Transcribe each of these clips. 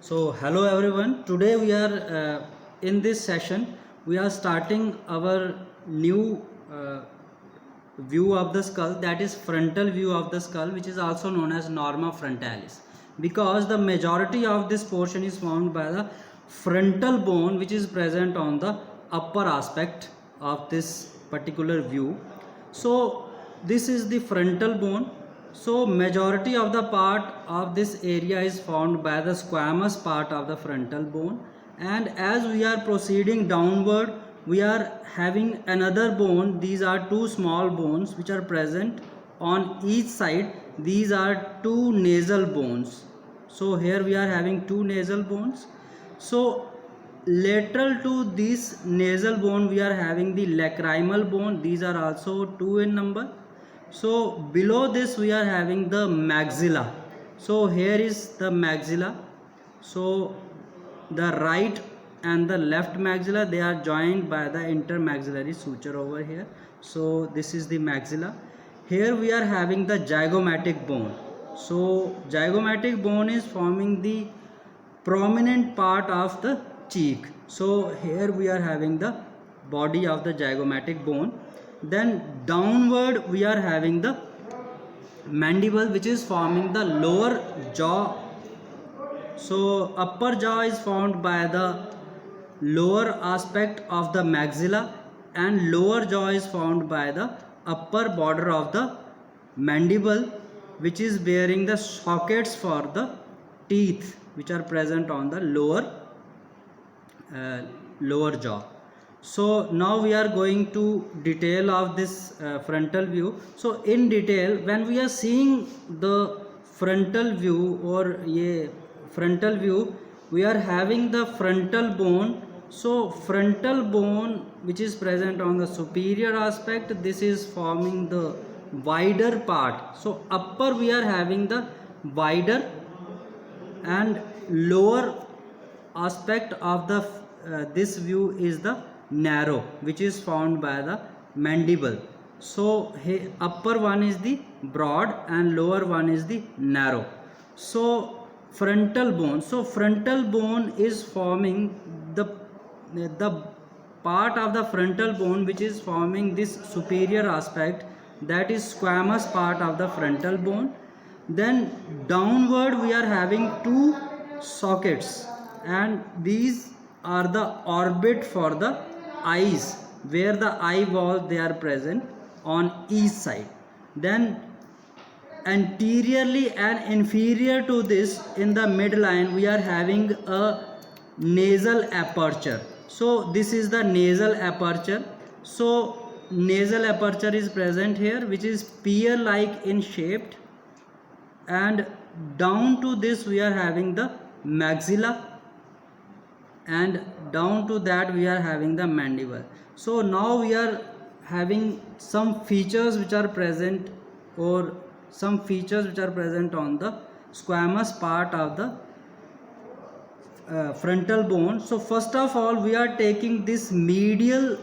So hello everyone. Today we are in this session we are starting our new view of the skull, that is frontal view of the skull, which is also known as norma frontalis, because the majority of this portion is formed by the frontal bone which is present on the upper aspect of this particular view. So this is the frontal bone. So majority of the part of this area is formed by the squamous part of the frontal bone, and as we are proceeding downward we are having another bone. These are two small bones which are present on each side. These are two nasal bones. So here we are having two nasal bones. So lateral to this nasal bone we are having the lacrimal bone. These are also two in number. So below this we are having the maxilla. So here is the maxilla. So the right and the left maxilla, they are joined by the intermaxillary suture over here. So this is the maxilla. Here we are having the zygomatic bone. So zygomatic bone is forming the prominent part of the cheek. So here we are having the body of the zygomatic bone. Then downward we are having the mandible, which is forming the lower jaw. So upper jaw is formed by the lower aspect of the maxilla, and lower jaw is formed by the upper border of the mandible, which is bearing the sockets for the teeth which are present on the lower jaw. So now we are going to detail of this frontal view. So in detail, when we are seeing the frontal view or frontal view, we are having the frontal bone. So frontal bone which is present on the superior aspect, this is forming the wider part. So upper we are having the wider, and lower aspect of the this view is the narrow, which is formed by the mandible. So upper one is the broad and lower one is the narrow. So frontal bone, so frontal bone is forming the part of the frontal bone which is forming this superior aspect, that is squamous part of the frontal bone. Then downward we are having two sockets, and these are the orbit for the eyes, where the eyeballs they are present on each side. Then anteriorly and inferior to this, in the midline we are having a nasal aperture. So this is the nasal aperture. So nasal aperture is present here, which is pear like in shape, and down to this we are having the maxilla, and down to that we are having the mandible. So now we are having some features which are present, or some features which are present on the squamous part of the frontal bone. So first of all we are taking this medial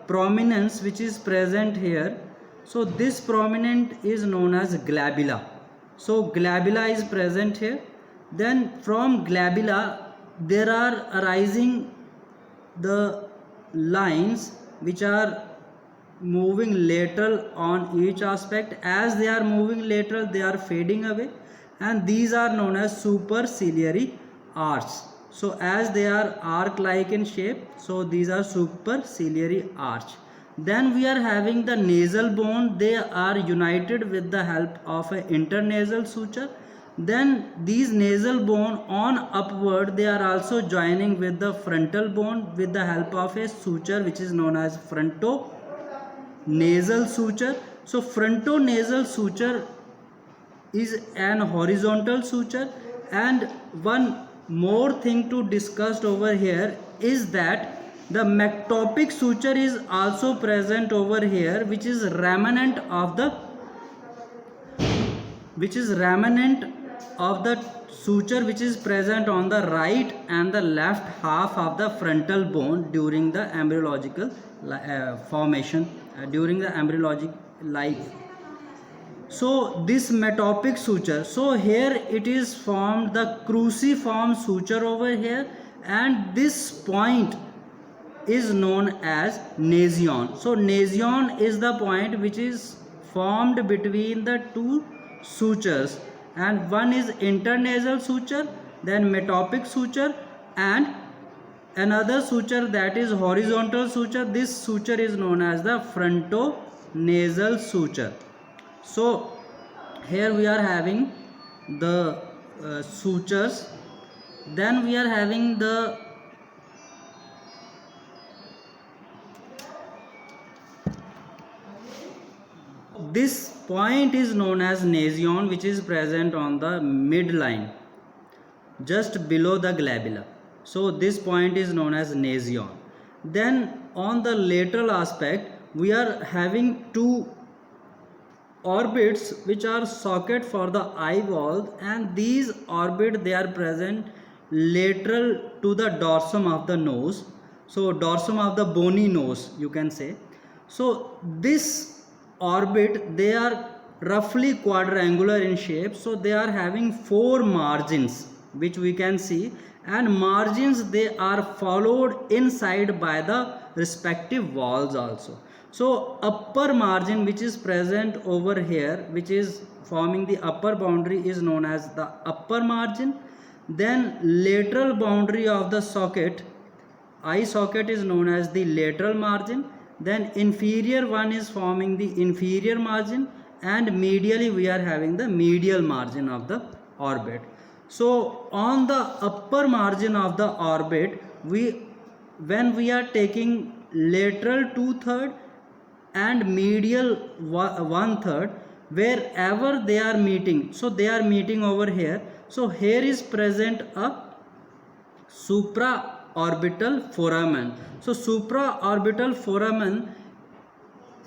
prominence which is present here. So this prominent is known as glabella. So glabella is present here. Then from glabella there are arising the lines which are moving lateral on each aspect. As they are moving lateral, they are fading away, and these are known as superciliary arcs. So as they are arc like in shape, so these are superciliary arch. Then we are having the nasal bone. They are united with the help of an internasal suture. Then these nasal bone on upward, they are also joining with the frontal bone with the help of a suture which is known as frontonasal suture. So frontonasal suture is an horizontal suture. And one more thing to discuss over here is that the mactopic suture is also present over here, which is remnant of the suture which is present on the right and the left half of the frontal bone during the embryological formation, during the embryologic life. So this metopic suture, so here it is formed the cruciform suture over here, and this point is known as nasion. So nasion is the point which is formed between the two sutures, and one is internasal suture, then metopic suture, and another suture that is horizontal suture. This suture is known as the frontonasal suture. So here we are having the sutures, then we are having the this point is known as nasion, which is present on the midline just below the glabella. So this point is known as nasion. Then on the lateral aspect we are having two orbits which are socket for the eye valve, and these orbit they are present lateral to the dorsum of the nose, so dorsum of the bony nose you can say. So this orbit they are roughly quadrangular in shape, so they are having four margins which we can see, and margins they are followed inside by the respective walls also. So upper margin which is present over here, which is forming the upper boundary, is known as the upper margin. Then lateral boundary of the socket, eye socket, is known as the lateral margin. Then inferior one is forming the inferior margin, and medially we are having the medial margin of the orbit. So on the upper margin of the orbit, when we are taking lateral 2/3 and medial 1/3, wherever they are meeting, so they are meeting over here, so here is present a supraorbital foramen. So supraorbital foramen,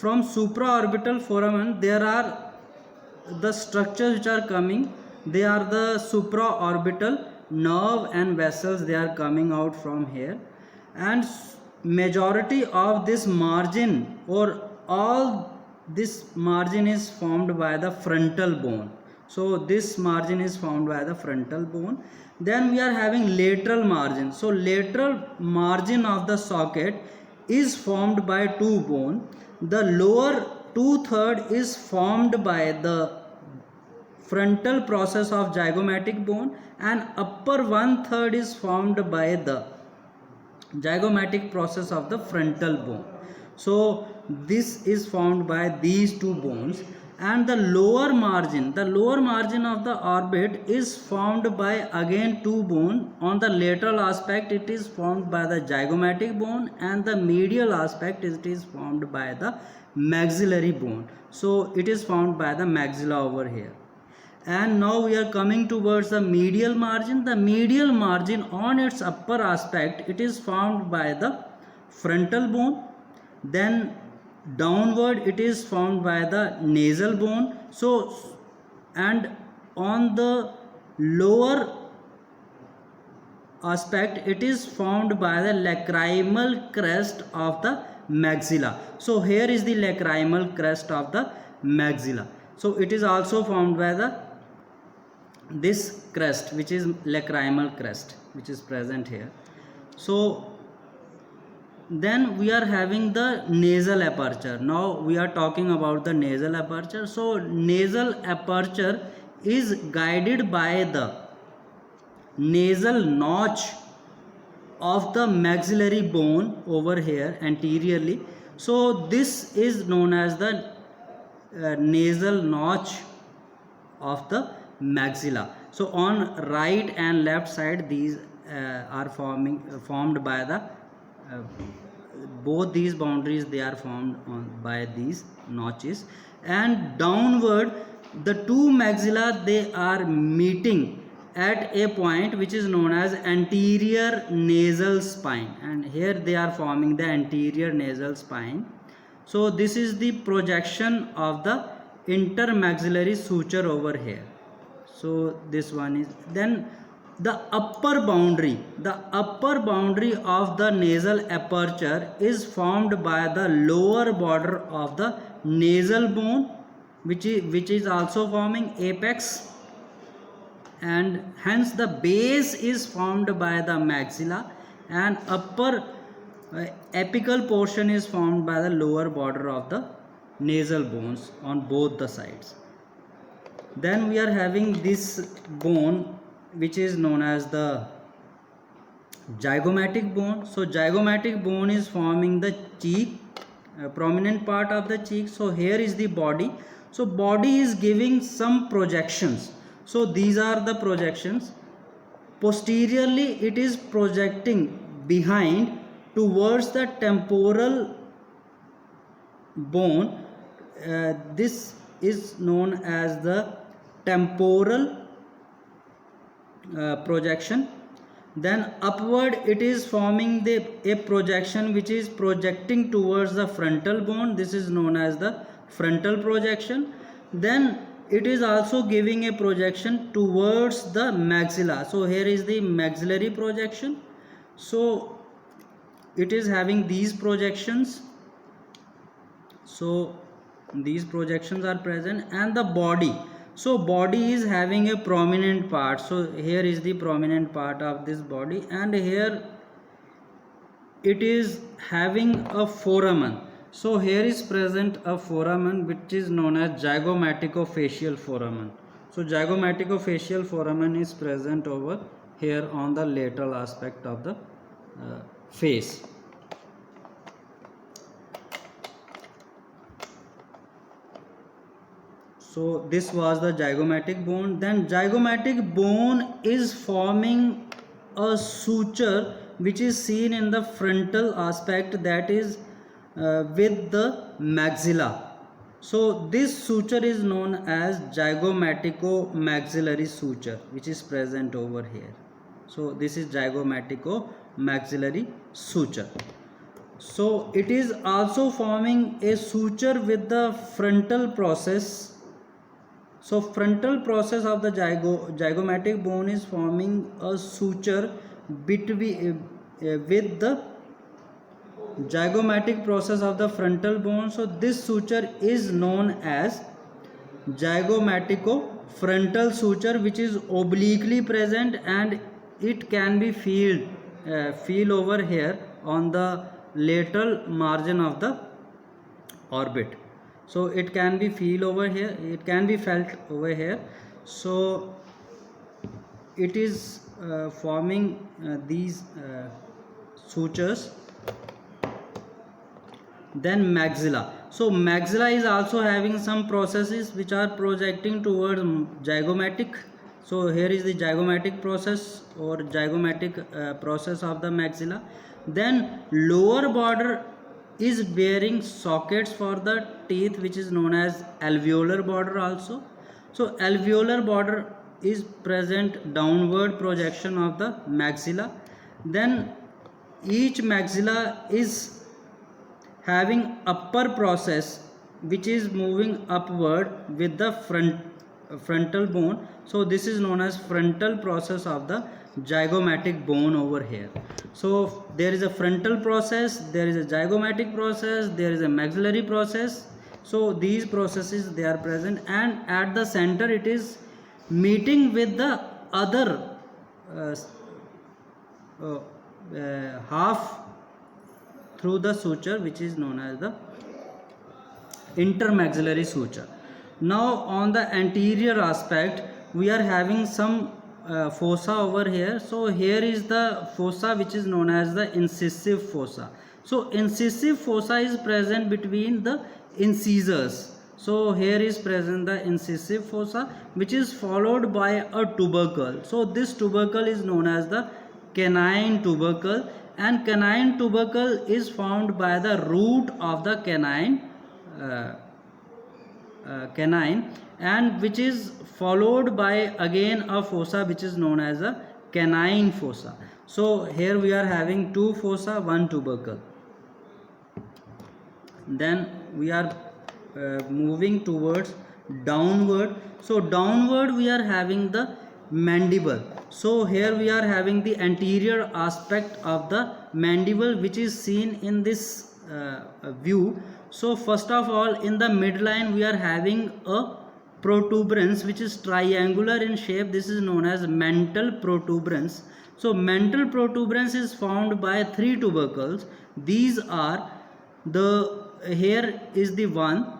from supraorbital foramen there are the structures which are coming, they are the supraorbital nerve and vessels, they are coming out from here, and majority of this margin or all this margin is formed by the frontal bone. So this margin is formed by the frontal bone. Then we are having lateral margin. So lateral margin of the socket is formed by two bone. The lower 2/3 is formed by the frontal process of zygomatic bone, and upper 1/3 is formed by the zygomatic process of the frontal bone. So this is formed by these two bones, and the lower margin of the orbit is formed by again two bone. On the lateral aspect it is formed by the zygomatic bone, and the medial aspect it is formed by the maxillary bone. So it is formed by the maxilla over here. And now we are coming towards the medial margin. The medial margin on its upper aspect it is formed by the frontal bone, then downward it is formed by the nasal bone. So and on the lower aspect it is formed by the lacrimal crest of the maxilla. So here is the lacrimal crest of the maxilla. So it is also formed by the this crest, which is lacrimal crest, which is present here. So then we are having the nasal aperture. Now we are talking about the nasal aperture. So nasal aperture is guided by the nasal notch of the maxillary bone over here anteriorly. So this is known as the nasal notch of the maxilla. So on right and left side these are formed by the both these boundaries, they are formed by these notches, and downward the two maxilla they are meeting at a point which is known as anterior nasal spine, and here they are forming the anterior nasal spine. So this is the projection of the intermaxillary suture over here. So this one is then the upper boundary of the nasal aperture is formed by the lower border of the nasal bone which is also forming apex, and hence the base is formed by the maxilla, and upper apical portion is formed by the lower border of the nasal bones on both the sides. Then we are having this bone which is known as the zygomatic bone. So zygomatic bone is forming the cheek, prominent part of the cheek. So here is the body. So body is giving some projections. So these are the projections. Posteriorly it is projecting behind towards the temporal bone. This is known as the temporal projection. Then upward it is forming a projection which is projecting towards the frontal bone. This is known as the frontal projection. Then it is also giving a projection towards the maxilla. So here is the maxillary projection. So it is having these projections. So these projections are present, and the body. So body is having a prominent part. So here is the prominent part of this body, and here it is having a foramen. So here is present a foramen which is known as zygomaticofacial foramen. So zygomaticofacial foramen is present over here on the lateral aspect of the face. So this was the zygomatic bone. Then zygomatic bone is forming a suture which is seen in the frontal aspect, that is with the maxilla. So this suture is known as zygomatico-maxillary suture, which is present over here. So this is zygomatico-maxillary suture. So it is also forming a suture with the frontal process. So frontal process of the zygomatic bone is forming a suture between with the zygomatic process of the frontal bone. So this suture is known as zygomatico-frontal suture, which is obliquely present, and it can be feel over here on the lateral margin of the orbit. So it can be feel over here, it can be felt over here. So it is forming these sutures. Then maxilla. So maxilla is also having some processes which are projecting towards zygomatic. So here is the zygomatic process or zygomatic process of the maxilla. Then lower border is bearing sockets for the teeth, which is known as alveolar border also. So alveolar border is present downward projection of the maxilla. Then each maxilla is having upper process which is moving upward with the frontal bone. So this is known as frontal process of the zygomatic bone over here. So there is a frontal process, there is a zygomatic process, there is a maxillary process. So these processes, they are present, and at the center it is meeting with the other half through the suture, which is known as the intermaxillary suture. Now on the anterior aspect we are having some fossa over here. So here is the fossa which is known as the incisive fossa. So incisive fossa is present between the incisors. So here is present the incisive fossa, which is followed by a tubercle. So this tubercle is known as the canine tubercle, and canine tubercle is formed by the root of the canine and which is followed by again a fossa which is known as a canine fossa. So here we are having two fossa, one tubercle. Then we are moving towards downward. So downward we are having the mandible. So here we are having the anterior aspect of the mandible, which is seen in this view. So first of all, in the midline we are having a protuberance which is triangular in shape. This is known as mental protuberance. So mental protuberance is formed by three tubercles. These are the, here is the one,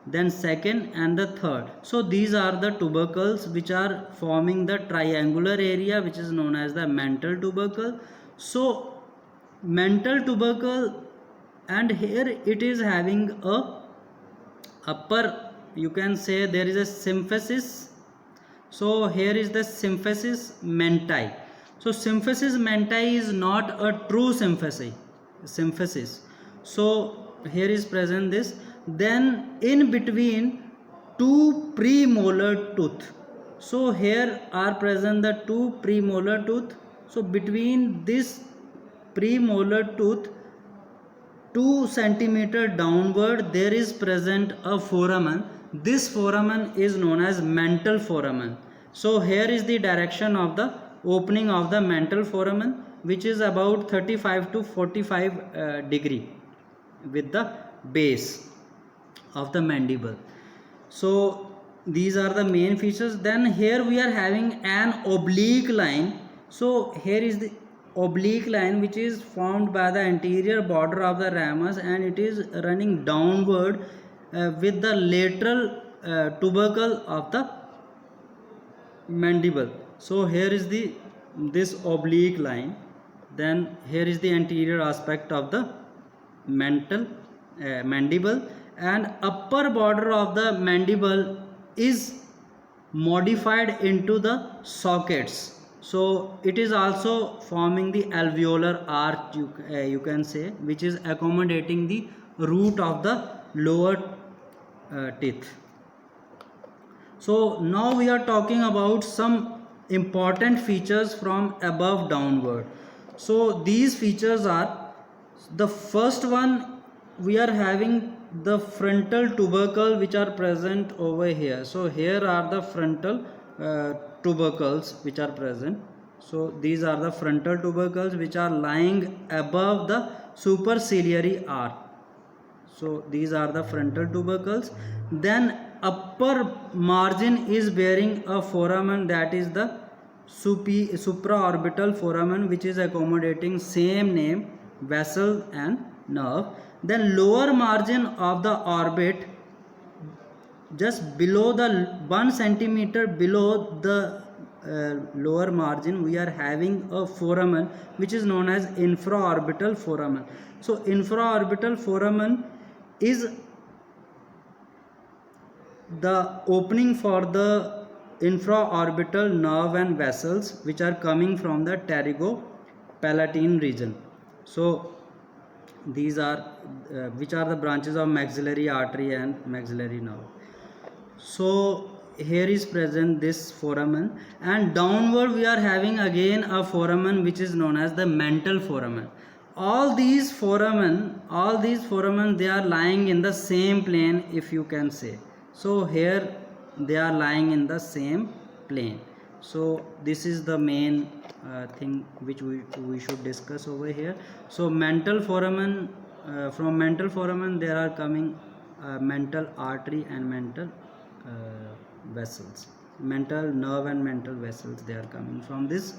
then second and the third. So these are the tubercles which are forming the triangular area which is known as the mental tubercle. So mental tubercle, and here it is having a upper, you can say there is a symphysis. So here is the symphysis menti. So symphysis menti is not a true symphysis. So here is present this. Then in between two premolar tooth. So here are present the two premolar tooth. So between this premolar tooth 2 centimeter downward there is present a foramen. This foramen is known as mental foramen. So here is the direction of the opening of the mental foramen, which is about 35 to 45 degree with the base of the mandible. So these are the main features. Then here we are having an oblique line. So here is the oblique line which is formed by the anterior border of the ramus, and it is running downward with the lateral tubercle of the mandible. So here is the this oblique line. Then here is the anterior aspect of the mandible, and upper border of the mandible is modified into the sockets. So it is also forming the alveolar arch, you can say, which is accommodating the root of the lower teeth. So now we are talking about some important features from above downward. So these features are, the first one, we are having the frontal tubercle which are present over here. So here are the frontal tubercles which are present. So these are the frontal tubercles which are lying above the superciliary arch. So these are the frontal tubercles. Then upper margin is bearing a foramen, that is the supraorbital foramen, which is accommodating same name, vessel and nerve. Then lower margin of the orbit, just below the 1 centimeter below the lower margin, we are having a foramen which is known as infraorbital foramen. So infraorbital foramen is the opening for the infraorbital nerve and vessels which are coming from the pterygopalatine region. So these are which are the branches of maxillary artery and maxillary nerve. So here is present this foramen, and downward we are having again a foramen which is known as the mental foramen. All these foramen, they are lying in the same plane, if you can say. So here they are lying in the same plane. So this is the main thing which we should discuss over here. So mental foramen, from mental foramen there are coming mental artery and mental vessels, mental nerve and mental vessels, they are coming from this.